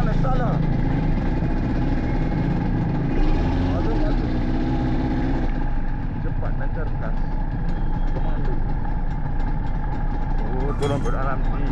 nak salah. Aduh. Cepat dan cerdas. Komando. Oh, tolong berdalam sini.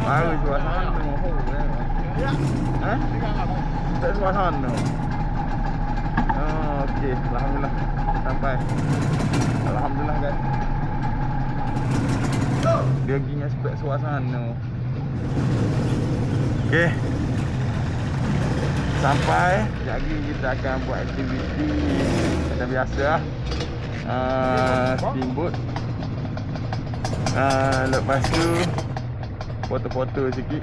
Baru suasana tak suasana. Okey, alhamdulillah sampai. Alhamdulillah guys. Dia pergi inspect suasana. Okey. Sampai jadi kita akan buat aktiviti macam biasa lah. Steamboat. Lepas tu foto-foto sikit.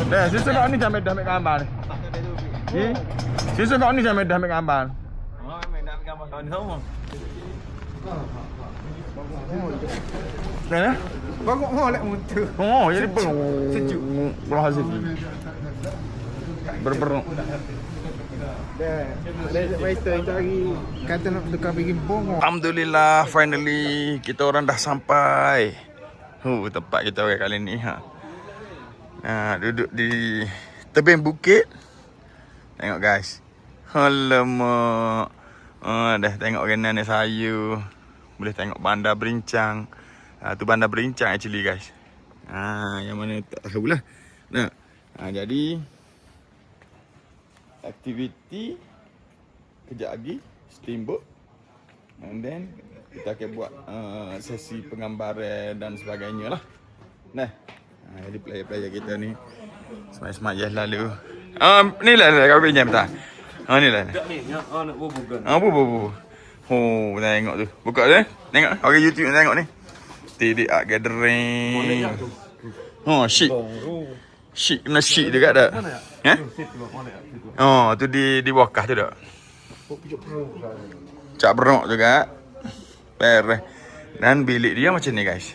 Dah, susu kau ni jangan ambil gambar ni. Okey. Susu kau ni jangan ambil gambar. Oh, main nak gambar kawan sama. Mana? Bangkok molek mutu. Oh, jadi pun Sejuk. Belah sikit. Berberuk. Dah. Ada waiter cari kata nak tukar bikin bongok. Alhamdulillah, finally kita orang dah sampai. Tempat kita orang kali ni duduk di tebing bukit. Tengok guys. Alamak. Dah tengok renan ni sayur. Boleh tengok bandar Berincang. Tu bandar Berincang actually guys. Yang mana tak tahulah. Jadi aktiviti kejap lagi steamboat. And then kita akan buat sesi penggambaran dan sebagainya lah. Jadi player-player kita ni semai-semai lalu. Ni lah kau pinjam tak? Ni lah. Tak ni, nak bubukan. Bu. Tengok tu. Buka tu. Tengok. Orang YouTube tengok ni. Tidik art gathering. Shit. Shit kena shit dekat tak? Tu di Wakah tu tak? Cak berok juga. Pereh. Dan bilik dia macam ni guys.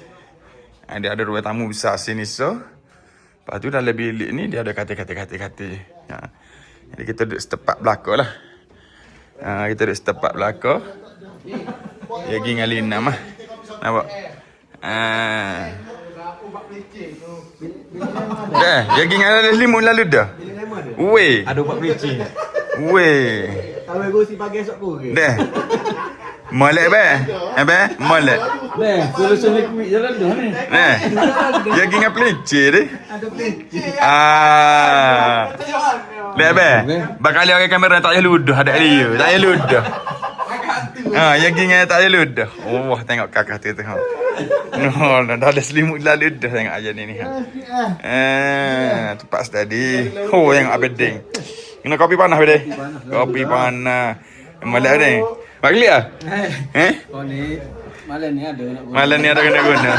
Dia ada ruang tamu besar sini so. Lepas tu dalam bilik ni dia ada katil-katil. Jadi kita duduk setepak belakang lah. Kita duduk setepak belakang. Dia pergi dengan Lina mah. Nampak? Dah, dia pergi dengan limut lalu dah. Weh. Ada buat pelicin. Weh. Kalau go si pagi esok pun. Dah. Molek molek. Dah, solution liquid jalan dah ni. Dia pergi dengan pelicin ni. Ada pelicin. Bakal orang kamera tak payah ludah ada dia. Tak payah ludah. Yang gini tak payah ludah. Oh, tengok kakak tu tengok. Dah ada selimut lah ludah tengok aja ni. Tempat study. Yang abeding. Kena kopi panas bede. Kopi panas. Malam ni. Bagi ah? Oh ni malam ni ada nak guna. Malam ni ada kena guna.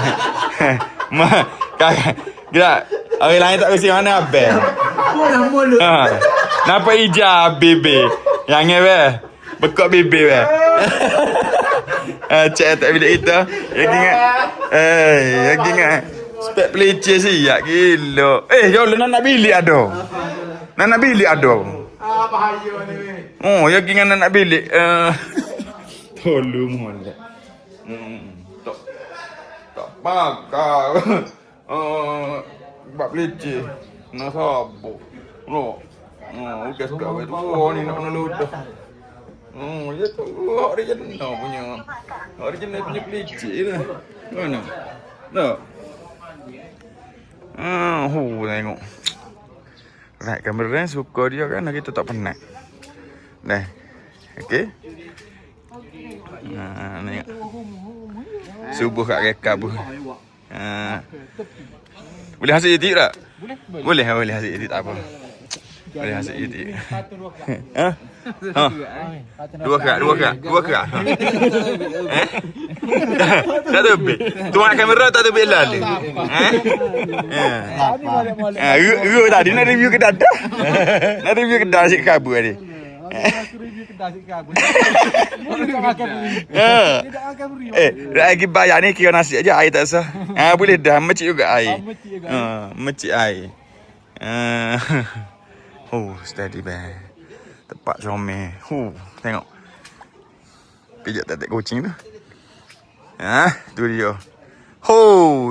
Kakak. Gerak. Orang lain tak kasi mana abel. Mulut. Nampak hijab bibir. Yang ni bekok bibir Cik tak bilik kita. Yang ingat. Spek pelicin siap gila. Jauh nak bilik ada. Nak bilik ada. Bahaya ni. Yang ingat nak bilik. Tolong molek. Tak pakar. Bab leceh. Nak sabuk. No. Udah suka buat tu ni nak ludah. Ya tu original punya. Original punya leceh lah. Mana? Tak. Tengok. Right, kamera suka dia kan kita tak penat. Dah. Okey. Tengok. Subuh kat rekap pun. Boleh hasil edit tak? Boleh hasil edit tak apa. Boleh hasil edit. Ha? Dua kerak. Tak terbit. Tuan kamera tak terbit lalu. Ru tadi nak review ke dadah. Nak review ke dadah si kabur tadi. Aku review kedai sikit aku. Boleh tak makan beri. Dia tak makan beri. Lagi bayar ni kira nasi aja, air tak sah. Boleh dah mecik juga air. Mecik juga. Mecik air. Steady bang. Tepat comel. Tengok. Pijak tetek kucing tu. Tu dia.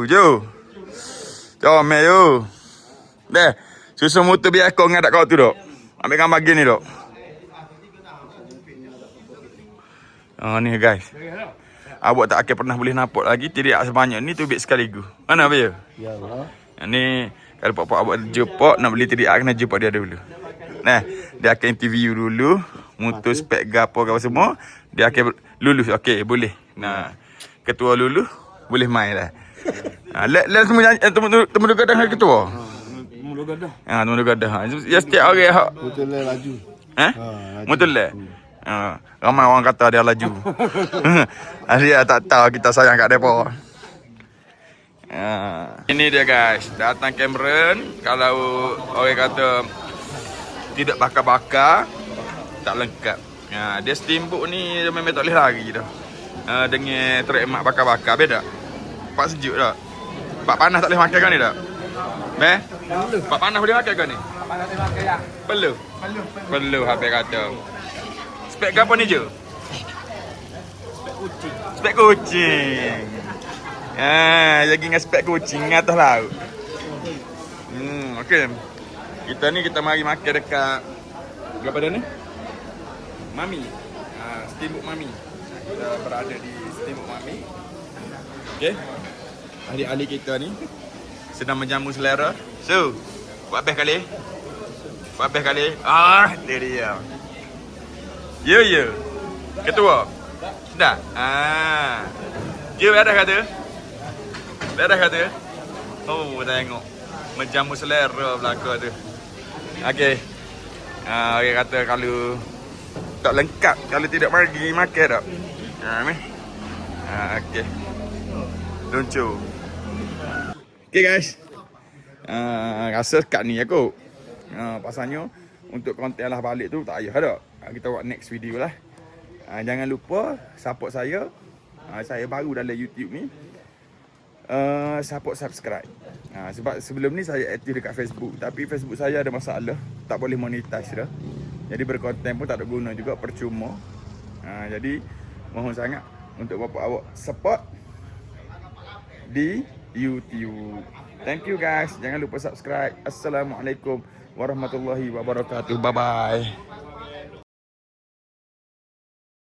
Jo. Comel yo. Dah. Susu motor biar kau ngadak kau tu dok. Ambil gambar gini dok. Ni guys. Awak tak akan pernah boleh nampak lagi teriak sebanyak ni tubik sekaligus. Mana apa ya? Ya Allah. Ni kalau pak-pak awak jumpa nak beli teriak kena jumpa dia dulu. Nah, dia akan interview dulu, mutus spek gapo apa semua, dia akan lulus. Okey, boleh. Nah, ketua lulus boleh main dah. Let semua temu dekat dengan ketua. Mula gadah. Temu dekat dah. Ya setiap orang hak Betul laju. Betul lah. Ramai orang kata dia laju. Dia tak tahu kita sayang kat depa. Ini dia guys, datang Cameron. Kalau orang kata tidak bakar-bakar, tak lengkap. Dia steamboat ni dia memang tak boleh lari dah. Dengan trek mak bakar-bakar beda. Pak sejuk tak? Pak panas tak boleh makan kan ni tak? Pak panas boleh makan kan ni? Pak panas boleh makan ya? Perlu habis kata. Spek apa ni je? Spek kucing. Lagi dengan spek kucing atas laut. Okey. Kita mari makan dekat apa dah ni? Mami. Steamboat Mami. Kita berada di Steamboat Mami. Okey. Ahli-ahli kita ni sedang menjamu selera. So, buat habis kali. Dia dia. Ya. Ketua. Dah. Dia dah kata. Tengok. Menjamu selera belaka tu. Okey. Orang kata kalau tak lengkap, kalau tidak mari makan tak. Ni. Okey. Lucu. Okey guys. Rasa kat ni aku. Pasalnya untuk konten lah balik tu tak payah dah. Kita buat next video lah. Jangan lupa support saya. Saya baru dalam YouTube ni. Support subscribe. Sebab sebelum ni saya aktif dekat Facebook, tapi Facebook saya ada masalah, tak boleh monetize dah. Jadi berkonten pun tak ada guna juga, percuma. Jadi mohon sangat untuk bapak awak support di YouTube. Thank you guys. Jangan lupa subscribe. Assalamualaikum warahmatullahi wabarakatuh. Bye bye.